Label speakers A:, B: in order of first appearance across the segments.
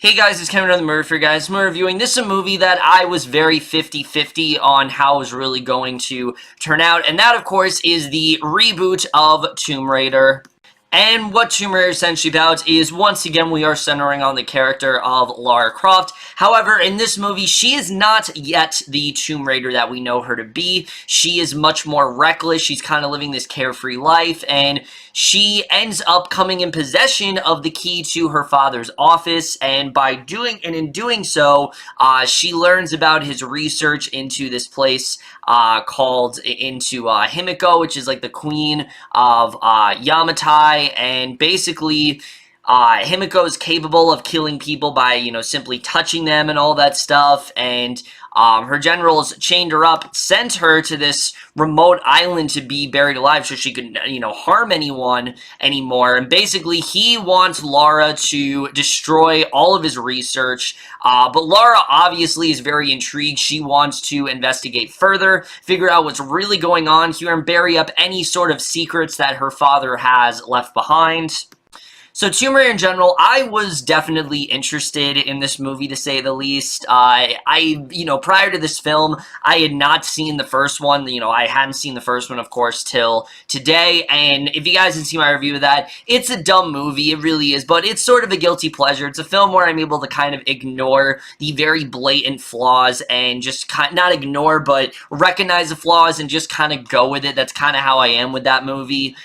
A: Hey guys, it's Kevin on the Murder for Guys. I'm reviewing this a movie that I was very 50-50 on how it was really going to turn out, and that of course is the reboot of Tomb Raider. And what Tomb Raider is essentially about is, once again, we are centering on the character of Lara Croft. However, in this movie, she is not yet the Tomb Raider that we know her to be. She is much more reckless. She's kind of living this carefree life, and she ends up coming in possession of the key to her father's office, and in doing so, she learns about his research into this place called Himiko, which is like the queen of Yamatai, and basically Himiko is capable of killing people by, simply touching them and all that stuff, and her generals chained her up, sent her to this remote island to be buried alive so she couldn't, harm anyone anymore. And basically, he wants Lara to destroy all of his research, but Lara obviously is very intrigued. She wants to investigate further, figure out what's really going on here, and bury up any sort of secrets that her father has left behind. So Tomb Raider in general, I was definitely interested in this movie, to say the least. Prior to this film, I had not seen the first one. I hadn't seen the first one, of course, till today. And if you guys didn't see my review of that, it's a dumb movie. It really is. But it's sort of a guilty pleasure. It's a film where I'm able to kind of ignore the very blatant flaws and just not ignore, but recognize the flaws and just kind of go with it. That's kind of how I am with that movie.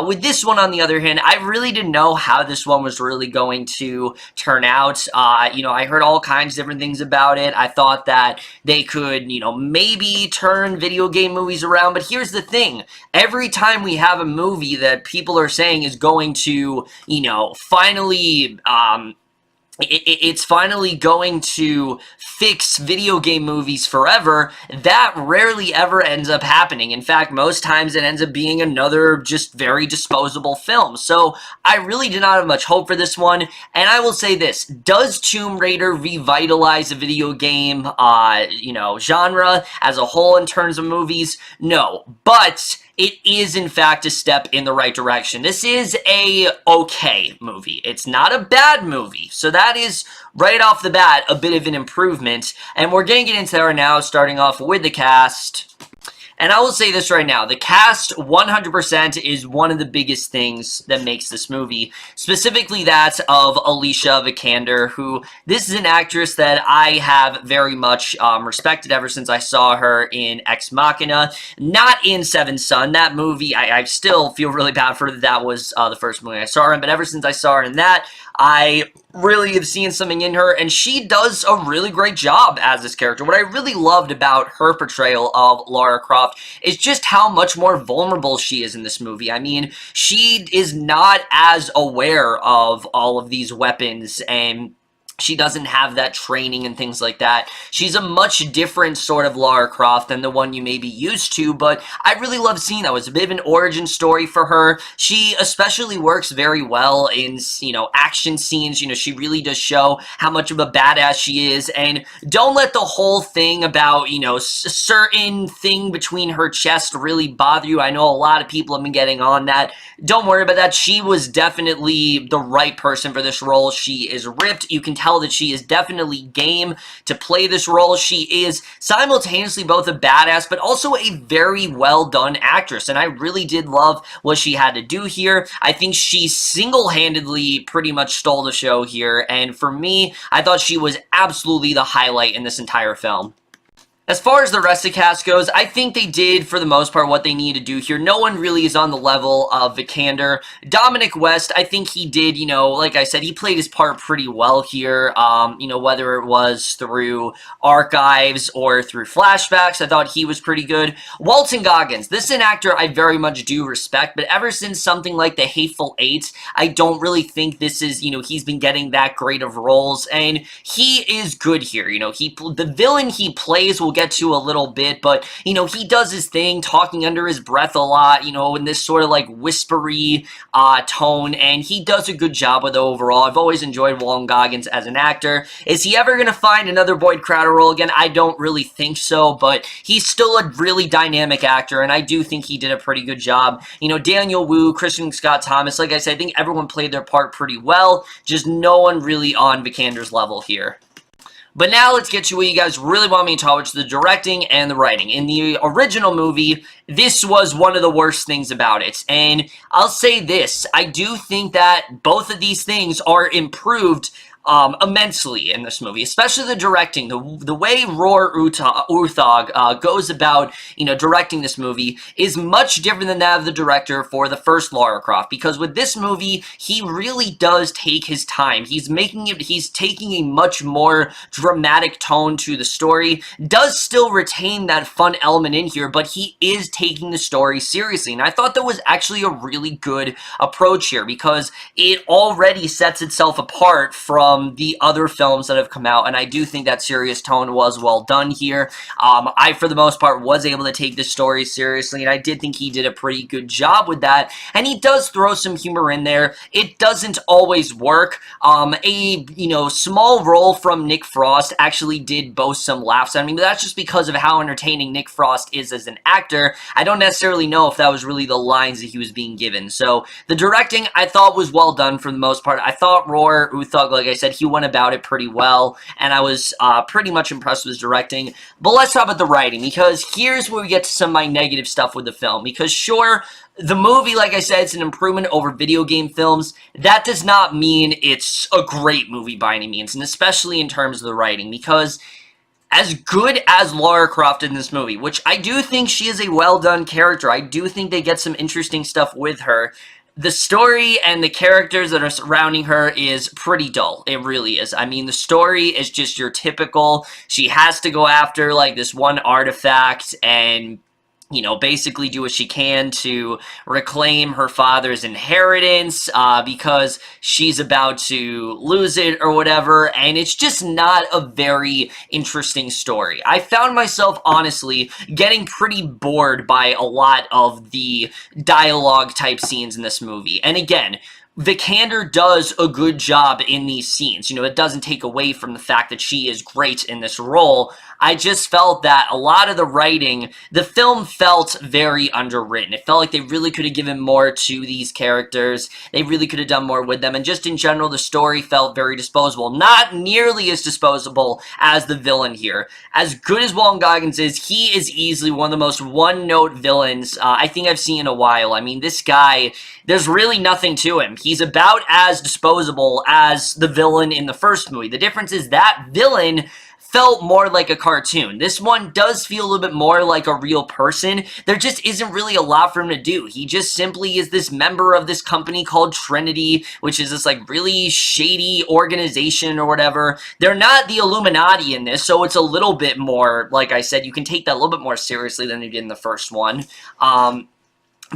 A: With this one, on the other hand, I really didn't know how this one was really going to turn out. I heard all kinds of different things about it. I thought that they could, maybe turn video game movies around, but here's the thing. Every time we have a movie that people are saying is going to, finally, it's finally going to fix video game movies forever, that rarely ever ends up happening. In fact, most times it ends up being another just very disposable film. So I really did not have much hope for this one, and I will say this: does Tomb Raider revitalize the video game, genre as a whole in terms of movies? No, but it is, in fact, a step in the right direction. This is a okay movie. It's not a bad movie. So that is, right off the bat, a bit of an improvement. And we're going to get into that right now, starting off with the cast. And I will say this right now, the cast 100% is one of the biggest things that makes this movie, specifically that of Alicia Vikander, who, this is an actress that I have very much respected ever since I saw her in Ex Machina, not in Seventh Son. That movie, I still feel really bad for her. That was the first movie I saw her in, but ever since I saw her in that, I really have seen something in her, and she does a really great job as this character. What I really loved about her portrayal of Lara Croft is just how much more vulnerable she is in this movie. I mean, she is not as aware of all of these weapons, and she doesn't have that training and things like that. She's a much different sort of Lara Croft than the one you may be used to, but I really love seeing that. It was a bit of an origin story for her. She especially works very well in, action scenes. She really does show how much of a badass she is, and don't let the whole thing about, certain thing between her chest really bother you. I know a lot of people have been getting on that. Don't worry about that. She was definitely the right person for this role. She is ripped. You can tell that she is definitely game to play this role. She is simultaneously both a badass, but also a very well done actress, and I really did love what she had to do here. I think she single-handedly pretty much stole the show here, and for me, I thought she was absolutely the highlight in this entire film. As far as the rest of the cast goes, I think they did, for the most part, what they needed to do here. No one really is on the level of Vikander. Dominic West, I think he did, like I said, he played his part pretty well here, whether it was through archives or through flashbacks. I thought he was pretty good. Walton Goggins, this is an actor I very much do respect, but ever since something like The Hateful Eight, I don't really think this is, he's been getting that great of roles, and he is good here. The villain he plays will get to a little bit, but, you know, he does his thing, talking under his breath a lot, you know, in this sort of, like, whispery tone, and he does a good job with it overall. I've always enjoyed Walton Goggins as an actor. Is he ever going to find another Boyd Crowder role again? I don't really think so, but he's still a really dynamic actor, and I do think he did a pretty good job. You know, Daniel Wu, Kristin Scott Thomas, like I said, I think everyone played their part pretty well, just no one really on Vikander's level here. But now let's get to what you guys really want me to talk about, which is the directing and the writing. In the original movie, this was one of the worst things about it. And I'll say this, I do think that both of these things are improved immensely in this movie, especially the directing. The way Uthaug goes about, you know, directing this movie is much different than that of the director for the first Lara Croft, because with this movie, he really does take his time. He's taking a much more dramatic tone to the story, does still retain that fun element in here, but he is taking the story seriously, and I thought that was actually a really good approach here, because it already sets itself apart from the other films that have come out, and I do think that serious tone was well done here. I, for the most part, was able to take this story seriously, and I did think he did a pretty good job with that, and he does throw some humor in there. It doesn't always work. You know, small role from Nick Frost actually did boast some laughs. I mean, but that's just because of how entertaining Nick Frost is as an actor. I don't necessarily know if that was really the lines that he was being given. So, the directing, I thought, was well done for the most part. I thought Uthaug, like I said, he went about it pretty well, and I was pretty much impressed with his directing. But let's talk about the writing, because here's where we get to some of my negative stuff with the film. Because sure, the movie, like I said, it's an improvement over video game films. That does not mean it's a great movie by any means, and especially in terms of the writing, because as good as Lara Croft in this movie, which I do think she is a well-done character, I do think they get some interesting stuff with her, the story and the characters that are surrounding her is pretty dull. It really is. I mean, the story is just your typical, she has to go after, like, this one artifact and, you know, basically do what she can to reclaim her father's inheritance because she's about to lose it or whatever, and it's just not a very interesting story. I found myself, honestly, getting pretty bored by a lot of the dialogue type scenes in this movie. And again, Vikander does a good job in these scenes. You know, it doesn't take away from the fact that she is great in this role. I just felt that a lot of the writing, the film felt very underwritten. It felt like they really could have given more to these characters. They really could have done more with them. And just in general, the story felt very disposable. Not nearly as disposable as the villain here. As good as Walton Goggins is, he is easily one of the most one-note villains I think I've seen in a while. I mean, this guy, there's really nothing to him. He's about as disposable as the villain in the first movie. The difference is that villain felt more like a cartoon. This one does feel a little bit more like a real person. There just isn't really a lot for him to do. He just simply is this member of this company called Trinity, which is this like really shady organization or whatever. They're not the Illuminati in this, so it's a little bit more, like I said, you can take that a little bit more seriously than they did in the first one.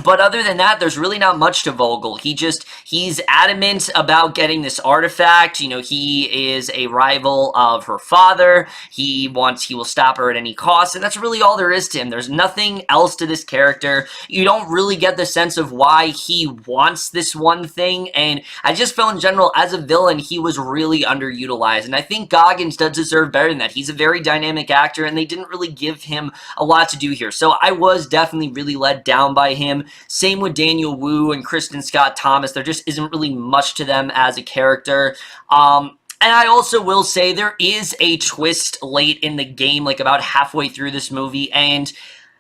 A: But other than that, there's really not much to Vogel. He's adamant about getting this artifact. You know, he is a rival of her father. He will stop her at any cost, and that's really all there is to him. There's nothing else to this character. You don't really get the sense of why he wants this one thing, and I just felt in general, as a villain, he was really underutilized, and I think Goggins does deserve better than that. He's a very dynamic actor, and they didn't really give him a lot to do here, so I was definitely really let down by him. Same with Daniel Wu and Kristin Scott Thomas. There just isn't really much to them as a character. And I also will say there is a twist late in the game, like about halfway through this movie, and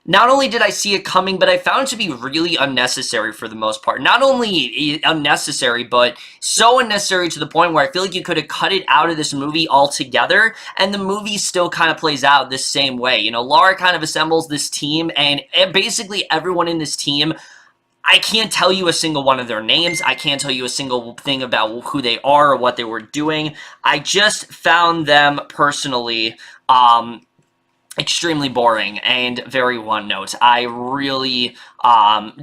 A: not only did I see it coming, but I found it to be really unnecessary for the most part. Not only unnecessary, but so unnecessary to the point where I feel like you could have cut it out of this movie altogether, and the movie still kind of plays out this same way. You know, Lara kind of assembles this team, and basically everyone in this team, I can't tell you a single one of their names. I can't tell you a single thing about who they are or what they were doing. I just found them personally, extremely boring and very one note. I really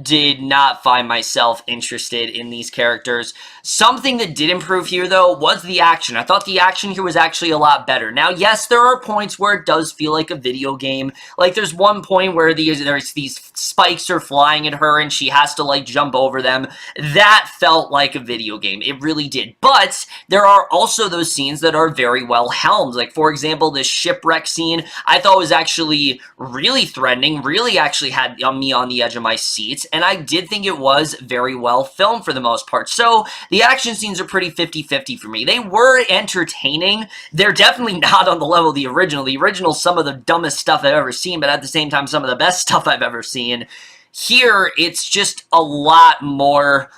A: did not find myself interested in these characters. Something that did improve here, though, was the action. I thought the action here was actually a lot better. Now, yes, there are points where it does feel like a video game. Like, there's one point where there's these spikes are flying at her and she has to, like, jump over them. That felt like a video game. It really did. But there are also those scenes that are very well helmed. Like, for example, this shipwreck scene, I thought was actually really threatening, really actually had me on the edge of my seat, and I did think it was very well filmed for the most part. So the action scenes are pretty 50-50 for me. They were entertaining. They're definitely not on the level of the original. The original, some of the dumbest stuff I've ever seen, but at the same time, some of the best stuff I've ever seen. Here, it's just a lot more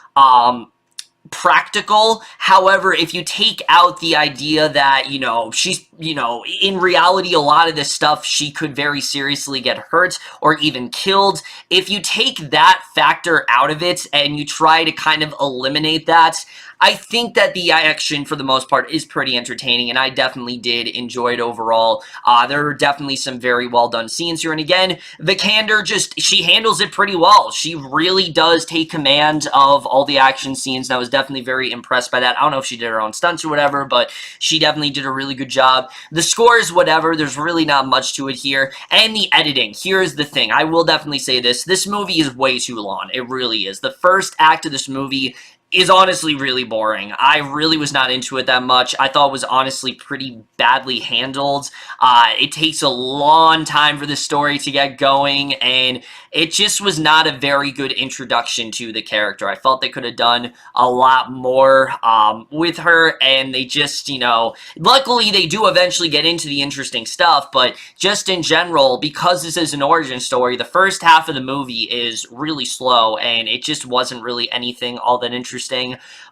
A: practical. However, if you take out the idea that, you know, she's, you know, in reality, a lot of this stuff, she could very seriously get hurt or even killed. If you take that factor out of it and you try to kind of eliminate that, I think that the action, for the most part, is pretty entertaining, and I definitely did enjoy it overall. There are definitely some very well-done scenes here, and again, Vikander she handles it pretty well. She really does take command of all the action scenes, and I was definitely very impressed by that. I don't know if she did her own stunts or whatever, but she definitely did a really good job. The score is whatever. There's really not much to it here, and the editing. Here's the thing. I will definitely say this. This movie is way too long. It really is. The first act of this movie is honestly really boring. I really was not into it that much. I thought it was honestly pretty badly handled. It takes a long time for the story to get going, and it just was not a very good introduction to the character. I felt they could have done a lot more with her, and they just, you know, luckily they do eventually get into the interesting stuff, but just in general, because this is an origin story, the first half of the movie is really slow, and it just wasn't really anything all that interesting.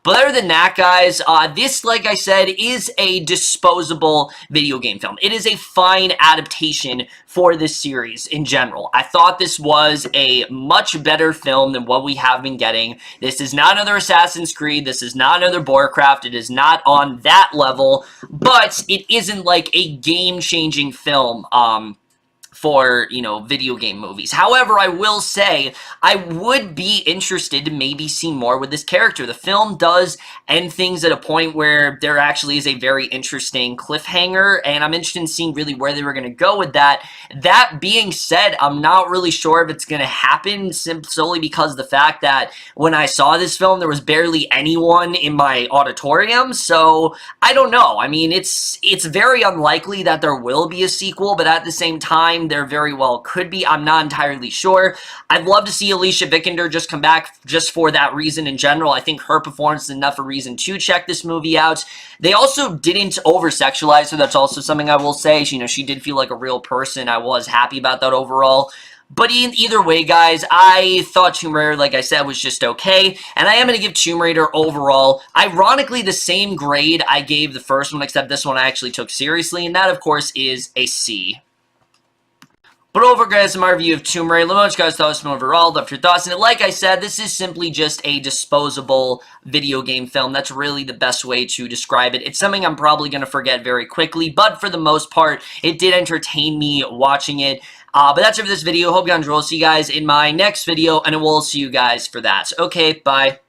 A: But other than that, guys, this, like I said, is a disposable video game film. It is a fine adaptation for this series in general. I thought this was a much better film than what we have been getting. This is not another Assassin's Creed. This is not another Warcraft. It is not on that level, but it isn't like a game-changing film, for, you know, video game movies. However, I will say I would be interested to maybe see more with this character. The film does end things at a point where there actually is a very interesting cliffhanger, and I'm interested in seeing really where they were going to go with that. That being said, I'm not really sure if it's going to happen solely because of the fact that when I saw this film, there was barely anyone in my auditorium, so I don't know. I mean, it's very unlikely that there will be a sequel, but at the same time, there very well could be. I'm not entirely sure. I'd love to see Alicia Vikander just come back just for that reason in general. I think her performance is enough a reason to check this movie out. They also didn't over-sexualize her. That's also something I will say. You know, she did feel like a real person. I was happy about that overall. But either way, guys, I thought Tomb Raider, like I said, was just okay. And I am going to give Tomb Raider overall, ironically, the same grade I gave the first one, except this one I actually took seriously. And that, of course, is a C. But over, guys, my review of Tomb Raider. Let me know what you guys thought overall. Left your thoughts. And like I said, this is simply just a disposable video game film. That's really the best way to describe it. It's something I'm probably going to forget very quickly, but for the most part, it did entertain me watching it. But that's it for this video. Hope you enjoyed. I'll see you guys in my next video, and I will see you guys for that. Okay, bye.